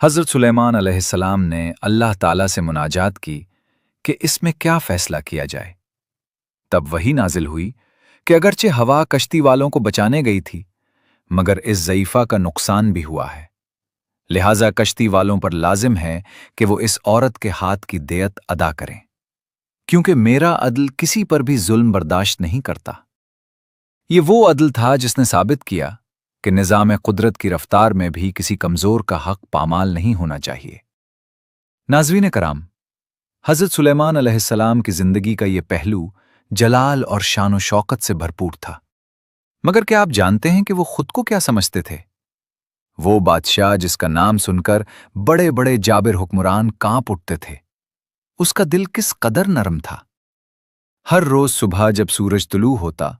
حضرت سلیمان علیہ السلام نے اللہ تعالیٰ سے مناجات کی کہ اس میں کیا فیصلہ کیا جائے۔ تب وہی نازل ہوئی کہ اگرچہ ہوا کشتی والوں کو بچانے گئی تھی، مگر اس ضعیفہ کا نقصان بھی ہوا ہے، لہٰذا کشتی والوں پر لازم ہے کہ وہ اس عورت کے ہاتھ کی دیت ادا کریں، کیونکہ میرا عدل کسی پر بھی ظلم برداشت نہیں کرتا۔ یہ وہ عدل تھا جس نے ثابت کیا کہ نظام قدرت کی رفتار میں بھی کسی کمزور کا حق پامال نہیں ہونا چاہیے۔ ناظرین کرام، حضرت سلیمان علیہ السلام کی زندگی کا یہ پہلو جلال اور شان و شوکت سے بھرپور تھا، مگر کیا آپ جانتے ہیں کہ وہ خود کو کیا سمجھتے تھے؟ وہ بادشاہ جس کا نام سن کر بڑے بڑے جابر حکمران کانپ اٹھتے تھے، اس کا دل کس قدر نرم تھا۔ ہر روز صبح جب سورج طلوع ہوتا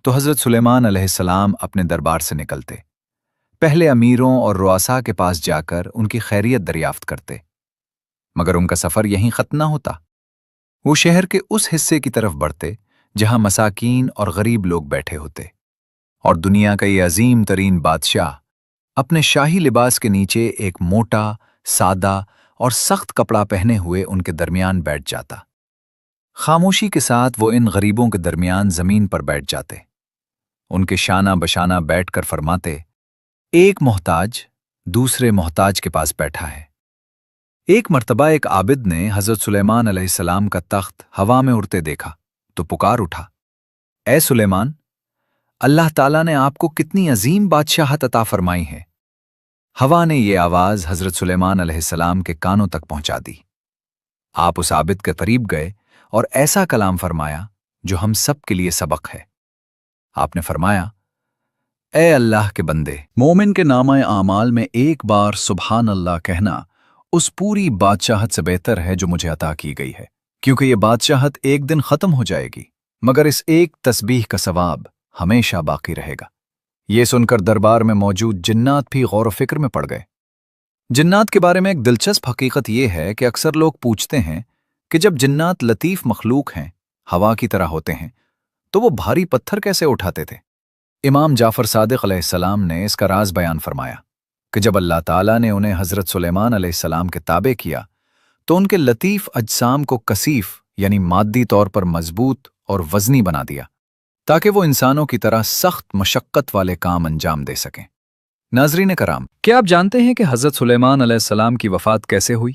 تو حضرت سلیمان علیہ السلام اپنے دربار سے نکلتے، پہلے امیروں اور رؤساء کے پاس جا کر ان کی خیریت دریافت کرتے، مگر ان کا سفر یہیں ختم نہ ہوتا۔ وہ شہر کے اس حصے کی طرف بڑھتے جہاں مساکین اور غریب لوگ بیٹھے ہوتے، اور دنیا کا یہ عظیم ترین بادشاہ اپنے شاہی لباس کے نیچے ایک موٹا، سادہ اور سخت کپڑا پہنے ہوئے ان کے درمیان بیٹھ جاتا۔ خاموشی کے ساتھ وہ ان غریبوں کے درمیان زمین پر بیٹھ جاتے، ان کے شانہ بشانہ بیٹھ کر فرماتے، ایک محتاج دوسرے محتاج کے پاس بیٹھا ہے۔ ایک مرتبہ ایک عابد نے حضرت سلیمان علیہ السلام کا تخت ہوا میں اڑتے دیکھا تو پکار اٹھا، اے سلیمان، اللہ تعالیٰ نے آپ کو کتنی عظیم بادشاہت عطا فرمائی ہے۔ ہوا نے یہ آواز حضرت سلیمان علیہ السلام کے کانوں تک پہنچا دی۔ آپ اس عابد کے قریب گئے اور ایسا کلام فرمایا جو ہم سب کے لیے سبق ہے۔ آپ نے فرمایا، اے اللہ کے بندے، مومن کے نامہ اعمال میں ایک بار سبحان اللہ کہنا اس پوری بادشاہت سے بہتر ہے جو مجھے عطا کی گئی ہے، کیونکہ یہ بادشاہت ایک دن ختم ہو جائے گی، مگر اس ایک تسبیح کا ثواب ہمیشہ باقی رہے گا۔ یہ سن کر دربار میں موجود جنات بھی غور و فکر میں پڑ گئے۔ جنات کے بارے میں ایک دلچسپ حقیقت یہ ہے کہ اکثر لوگ پوچھتے ہیں کہ جب جنات لطیف مخلوق ہیں، ہوا کی طرح ہوتے ہیں، تو وہ بھاری پتھر کیسے اٹھاتے تھے؟ امام جعفر صادق علیہ السلام نے اس کا راز بیان فرمایا کہ جب اللہ تعالیٰ نے انہیں حضرت سلیمان علیہ السلام کے تابع کیا تو ان کے لطیف اجسام کو کثیف یعنی مادی طور پر مضبوط اور وزنی بنا دیا تاکہ وہ انسانوں کی طرح سخت مشقت والے کام انجام دے سکیں۔ ناظرین کرام، کیا آپ جانتے ہیں کہ حضرت سلیمان علیہ السلام کی وفات کیسے ہوئی؟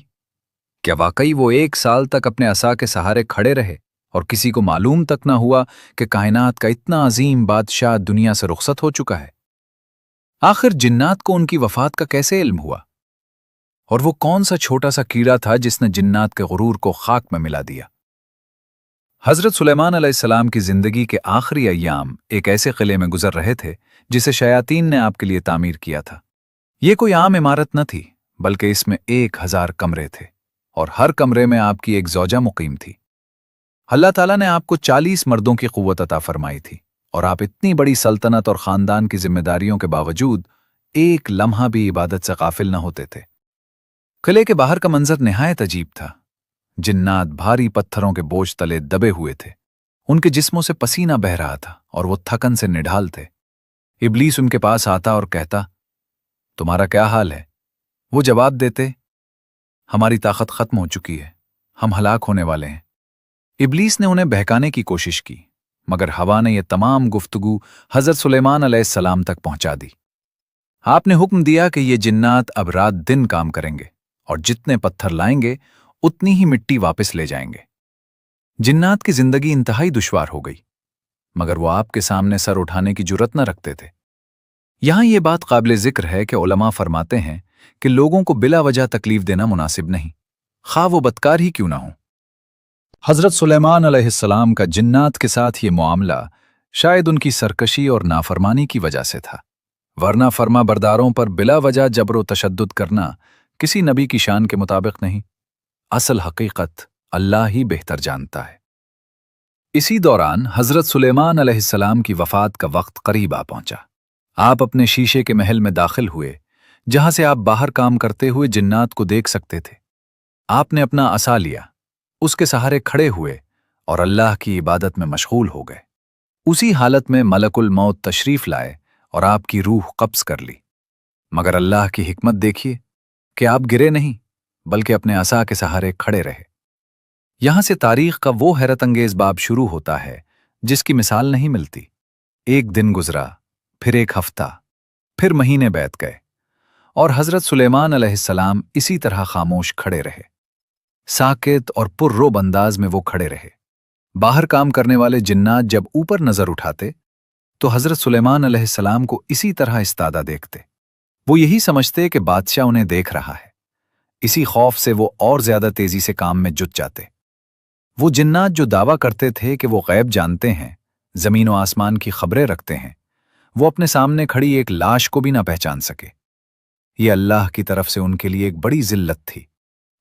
کیا واقعی وہ 1 سال تک اپنے عصا کے سہارے کھڑے رہے اور کسی کو معلوم تک نہ ہوا کہ کائنات کا اتنا عظیم بادشاہ دنیا سے رخصت ہو چکا ہے؟ آخر جنات کو ان کی وفات کا کیسے علم ہوا؟ اور وہ کون سا چھوٹا سا کیڑا تھا جس نے جنات کے غرور کو خاک میں ملا دیا؟ حضرت سلیمان علیہ السلام کی زندگی کے آخری ایام ایک ایسے قلعے میں گزر رہے تھے جسے شیاطین نے آپ کے لیے تعمیر کیا تھا۔ یہ کوئی عام عمارت نہ تھی، بلکہ اس میں 1000 کمرے تھے، اور ہر کمرے میں آپ کی ایک زوجہ مقیم تھی۔ اللہ تعالیٰ نے آپ کو 40 مردوں کی قوت عطا فرمائی تھی، اور آپ اتنی بڑی سلطنت اور خاندان کی ذمہ داریوں کے باوجود ایک لمحہ بھی عبادت سے غافل نہ ہوتے تھے۔ قلعے کے باہر کا منظر نہایت عجیب تھا۔ جنات بھاری پتھروں کے بوجھ تلے دبے ہوئے تھے، ان کے جسموں سے پسینہ بہ رہا تھا اور وہ تھکن سے نڈھال تھے۔ ابلیس ان کے پاس آتا اور کہتا، تمہارا کیا حال ہے؟ وہ جواب دیتے، ہماری طاقت ختم ہو چکی ہے، ہم ہلاک ہونے والے ہیں۔ ابلیس نے انہیں بہکانے کی کوشش کی، مگر ہوا نے یہ تمام گفتگو حضرت سلیمان علیہ السلام تک پہنچا دی۔ آپ نے حکم دیا کہ یہ جنات اب رات دن کام کریں گے، اور جتنے پتھر لائیں گے اتنی ہی مٹی واپس لے جائیں گے۔ جنات کی زندگی انتہائی دشوار ہو گئی، مگر وہ آپ کے سامنے سر اٹھانے کی جرت نہ رکھتے تھے۔ یہاں یہ بات قابل ذکر ہے کہ علماء فرماتے ہیں کہ لوگوں کو بلا وجہ تکلیف دینا مناسب نہیں، خواہ وہ بدکار ہی کیوں نہ ہوں۔ حضرت سلیمان علیہ السلام کا جنات کے ساتھ یہ معاملہ شاید ان کی سرکشی اور نافرمانی کی وجہ سے تھا، ورنہ فرما برداروں پر بلا وجہ جبر و تشدد کرنا کسی نبی کی شان کے مطابق نہیں۔ اصل حقیقت اللہ ہی بہتر جانتا ہے۔ اسی دوران حضرت سلیمان علیہ السلام کی وفات کا وقت قریب آ پہنچا۔ آپ اپنے شیشے کے محل میں داخل ہوئے، جہاں سے آپ باہر کام کرتے ہوئے جنات کو دیکھ سکتے تھے۔ آپ نے اپنا عصا لیا، اس کے سہارے کھڑے ہوئے اور اللہ کی عبادت میں مشغول ہو گئے۔ اسی حالت میں ملک الموت تشریف لائے اور آپ کی روح قبض کر لی، مگر اللہ کی حکمت دیکھیے، کہ آپ گرے نہیں بلکہ اپنے عصا کے سہارے کھڑے رہے۔ یہاں سے تاریخ کا وہ حیرت انگیز باب شروع ہوتا ہے جس کی مثال نہیں ملتی۔ ایک دن گزرا، پھر ایک ہفتہ، پھر مہینے بیت گئے، اور حضرت سلیمان علیہ السلام اسی طرح خاموش کھڑے رہے۔ ساکت اور پررعب انداز میں وہ کھڑے رہے۔ باہر کام کرنے والے جنات جب اوپر نظر اٹھاتے تو حضرت سلیمان علیہ السلام کو اسی طرح استادہ دیکھتے۔ وہ یہی سمجھتے کہ بادشاہ انہیں دیکھ رہا ہے۔ اسی خوف سے وہ اور زیادہ تیزی سے کام میں جٹ جاتے۔ وہ جنات جو دعویٰ کرتے تھے کہ وہ غیب جانتے ہیں، زمین و آسمان کی خبریں رکھتے ہیں، وہ اپنے سامنے کھڑی ایک لاش کو بھی نہ پہچان سکے۔ یہ اللہ کی طرف سے ان کے لیے ایک بڑی ذلت تھی،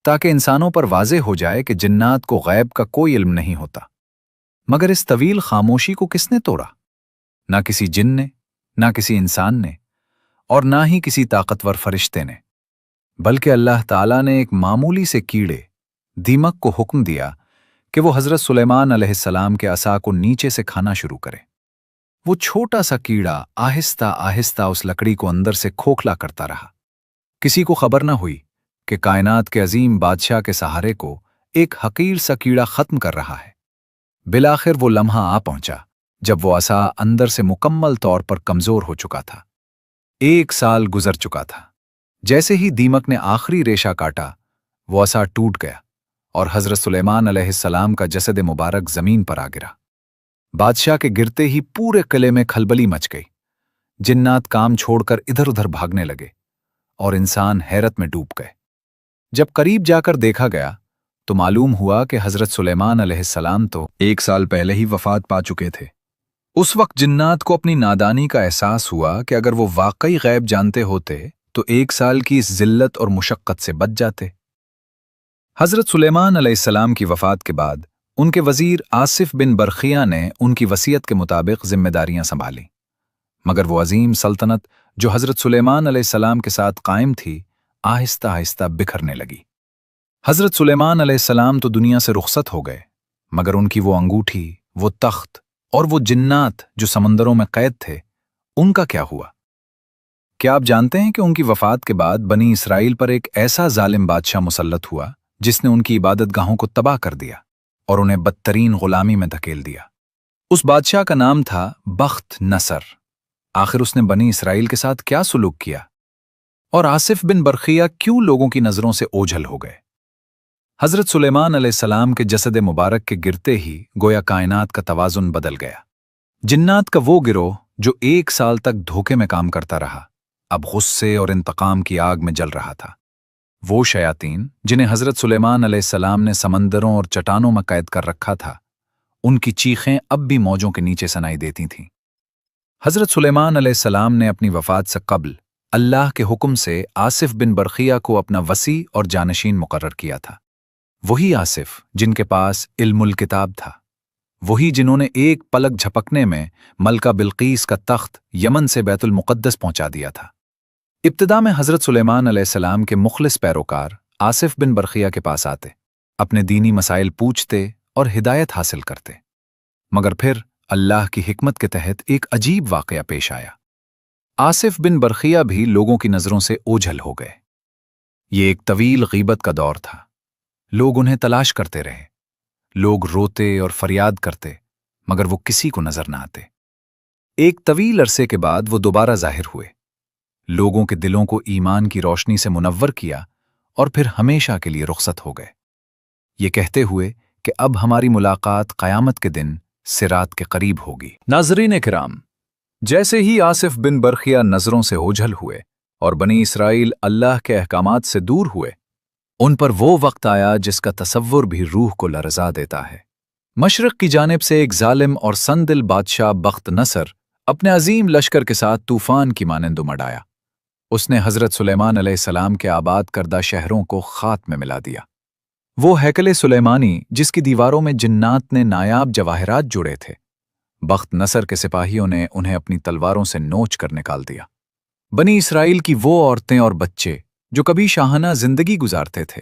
تاکہ انسانوں پر واضح ہو جائے کہ جنات کو غیب کا کوئی علم نہیں ہوتا۔ مگر اس طویل خاموشی کو کس نے توڑا؟ نہ کسی جن نے، نہ کسی انسان نے، اور نہ ہی کسی طاقتور فرشتے نے، بلکہ اللہ تعالیٰ نے ایک معمولی سے کیڑے، دیمک کو حکم دیا کہ وہ حضرت سلیمان علیہ السلام کے عصا کو نیچے سے کھانا شروع کرے۔ وہ چھوٹا سا کیڑا آہستہ آہستہ اس لکڑی کو اندر سے کھوکھلا کرتا رہا۔ کسی کو خبر نہ ہوئی کہ کائنات کے عظیم بادشاہ کے سہارے کو ایک حقیر سا کیڑا ختم کر رہا ہے۔ بالآخر وہ لمحہ آ پہنچا جب وہ عصا اندر سے مکمل طور پر کمزور ہو چکا تھا۔ 1 سال گزر چکا تھا۔ جیسے ہی دیمک نے آخری ریشہ کاٹا، وہ عصا ٹوٹ گیا اور حضرت سلیمان علیہ السلام کا جسد مبارک زمین پر آ گرا۔ بادشاہ کے گرتے ہی پورے قلعے میں کھلبلی مچ گئی۔ جنات کام چھوڑ کر ادھر ادھر بھاگنے لگے اور انسان حیرت میں ڈوب گئے۔ جب قریب جا کر دیکھا گیا تو معلوم ہوا کہ حضرت سلیمان علیہ السلام تو 1 سال پہلے ہی وفات پا چکے تھے۔ اس وقت جنات کو اپنی نادانی کا احساس ہوا کہ اگر وہ واقعی غیب جانتے ہوتے تو 1 سال کی اس ذلت اور مشقت سے بچ جاتے۔ حضرت سلیمان علیہ السلام کی وفات کے بعد ان کے وزیر آصف بن برخیہ نے ان کی وصیت کے مطابق ذمہ داریاں سنبھالیں، مگر وہ عظیم سلطنت جو حضرت سلیمان علیہ السلام کے ساتھ قائم تھی، آہستہ آہستہ بکھرنے لگی۔ حضرت سلیمان علیہ السلام تو دنیا سے رخصت ہو گئے، مگر ان کی وہ انگوٹھی، وہ تخت اور وہ جنات جو سمندروں میں قید تھے، ان کا کیا ہوا؟ کیا آپ جانتے ہیں کہ ان کی وفات کے بعد بنی اسرائیل پر ایک ایسا ظالم بادشاہ مسلط ہوا جس نے ان کی عبادت گاہوں کو تباہ کر دیا اور انہیں بدترین غلامی میں دھکیل دیا؟ اس بادشاہ کا نام تھا بخت نصر۔ آخر اس نے بنی اسرائیل کے ساتھ کیا سلوک کیا؟ اور آصف بن برخیہ کیوں لوگوں کی نظروں سے اوجھل ہو گئے؟ حضرت سلیمان علیہ السلام کے جسد مبارک کے گرتے ہی گویا کائنات کا توازن بدل گیا۔ جنات کا وہ گروہ جو 1 سال تک دھوکے میں کام کرتا رہا، اب غصے اور انتقام کی آگ میں جل رہا تھا۔ وہ شیاطین جنہیں حضرت سلیمان علیہ السلام نے سمندروں اور چٹانوں میں قید کر رکھا تھا، ان کی چیخیں اب بھی موجوں کے نیچے سنائی دیتی تھیں۔ حضرت سلیمان علیہ السلام نے اپنی وفات سے قبل اللہ کے حکم سے آصف بن برخیہ کو اپنا وصی اور جانشین مقرر کیا تھا۔ وہی آصف جن کے پاس علم الکتاب تھا، وہی جنہوں نے ایک پلک جھپکنے میں ملکہ بلقیس کا تخت یمن سے بیت المقدس پہنچا دیا تھا۔ ابتدا میں حضرت سلیمان علیہ السلام کے مخلص پیروکار آصف بن برخیہ کے پاس آتے، اپنے دینی مسائل پوچھتے اور ہدایت حاصل کرتے، مگر پھر اللہ کی حکمت کے تحت ایک عجیب واقعہ پیش آیا۔ آصف بن برخیہ بھی لوگوں کی نظروں سے اوجھل ہو گئے۔ یہ ایک طویل غیبت کا دور تھا۔ لوگ انہیں تلاش کرتے رہے، لوگ روتے اور فریاد کرتے، مگر وہ کسی کو نظر نہ آتے۔ ایک طویل عرصے کے بعد وہ دوبارہ ظاہر ہوئے، لوگوں کے دلوں کو ایمان کی روشنی سے منور کیا اور پھر ہمیشہ کے لیے رخصت ہو گئے، یہ کہتے ہوئے کہ اب ہماری ملاقات قیامت کے دن صراط کے قریب ہوگی۔ ناظرین کرام، جیسے ہی آصف بن برخیہ نظروں سے اوجھل ہوئے اور بنی اسرائیل اللہ کے احکامات سے دور ہوئے، ان پر وہ وقت آیا جس کا تصور بھی روح کو لرزا دیتا ہے۔ مشرق کی جانب سے ایک ظالم اور سندل بادشاہ بخت نصر اپنے عظیم لشکر کے ساتھ طوفان کی مانند امڑ آیا۔ اس نے حضرت سلیمان علیہ السلام کے آباد کردہ شہروں کو خاک میں ملا دیا۔ وہ ہیکل سلیمانی جس کی دیواروں میں جنات نے نایاب جواہرات جڑے تھے، بخت نصر کے سپاہیوں نے انہیں اپنی تلواروں سے نوچ کر نکال دیا۔ بنی اسرائیل کی وہ عورتیں اور بچے جو کبھی شاہانہ زندگی گزارتے تھے،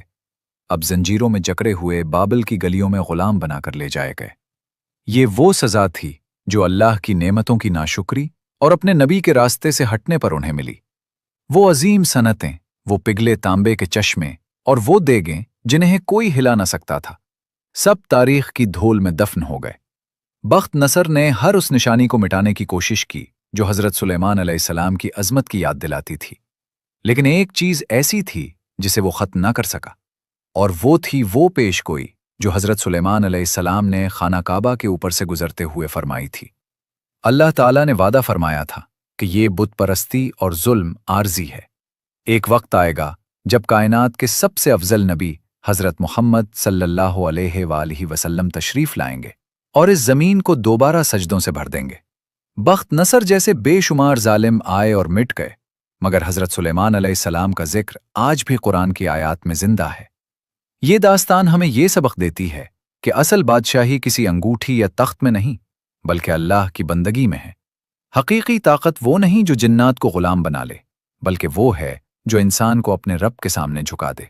اب زنجیروں میں جکڑے ہوئے بابل کی گلیوں میں غلام بنا کر لے جائے گئے۔ یہ وہ سزا تھی جو اللہ کی نعمتوں کی ناشکری اور اپنے نبی کے راستے سے ہٹنے پر انہیں ملی۔ وہ عظیم صنعتیں، وہ پگھلے تانبے کے چشمے اور وہ دیگیں جنہیں کوئی ہلا نہ سکتا تھا، سب تاریخ کی دھول میں دفن ہو گئے۔ بخت نصر نے ہر اس نشانی کو مٹانے کی کوشش کی جو حضرت سلیمان علیہ السلام کی عظمت کی یاد دلاتی تھی، لیکن ایک چیز ایسی تھی جسے وہ ختم نہ کر سکا، اور وہ تھی وہ پیش گوئی جو حضرت سلیمان علیہ السلام نے خانہ کعبہ کے اوپر سے گزرتے ہوئے فرمائی تھی۔ اللہ تعالیٰ نے وعدہ فرمایا تھا کہ یہ بت پرستی اور ظلم عارضی ہے، ایک وقت آئے گا جب کائنات کے سب سے افضل نبی حضرت محمد صلی اللہ علیہ وآلہ وسلم تشریف لائیں گے اور اس زمین کو دوبارہ سجدوں سے بھر دیں گے۔ بخت نصر جیسے بے شمار ظالم آئے اور مٹ گئے، مگر حضرت سلیمان علیہ السلام کا ذکر آج بھی قرآن کی آیات میں زندہ ہے۔ یہ داستان ہمیں یہ سبق دیتی ہے کہ اصل بادشاہی کسی انگوٹھی یا تخت میں نہیں، بلکہ اللہ کی بندگی میں ہے۔ حقیقی طاقت وہ نہیں جو جنات کو غلام بنا لے، بلکہ وہ ہے جو انسان کو اپنے رب کے سامنے جھکا دے۔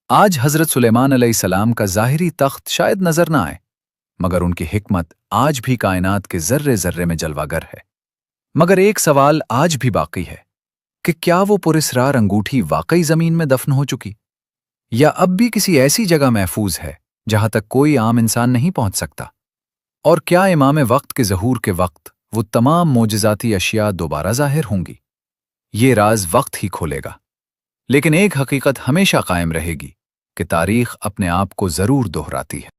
آج حضرت سلیمان علیہ السلام کا ظاہری تخت شاید نظر نہ آئے، مگر ان کی حکمت آج بھی کائنات کے ذرے ذرے میں جلوہ گر ہے۔ مگر ایک سوال آج بھی باقی ہے کہ کیا وہ پراسرار انگوٹھی واقعی زمین میں دفن ہو چکی، یا اب بھی کسی ایسی جگہ محفوظ ہے جہاں تک کوئی عام انسان نہیں پہنچ سکتا؟ اور کیا امام وقت کے ظہور کے وقت وہ تمام معجزاتی اشیاء دوبارہ ظاہر ہوں گی؟ یہ راز وقت ہی کھولے گا، لیکن ایک حقیقت ہمیشہ قائم رہے گی کہ تاریخ اپنے آپ کو ضرور دہراتی ہے۔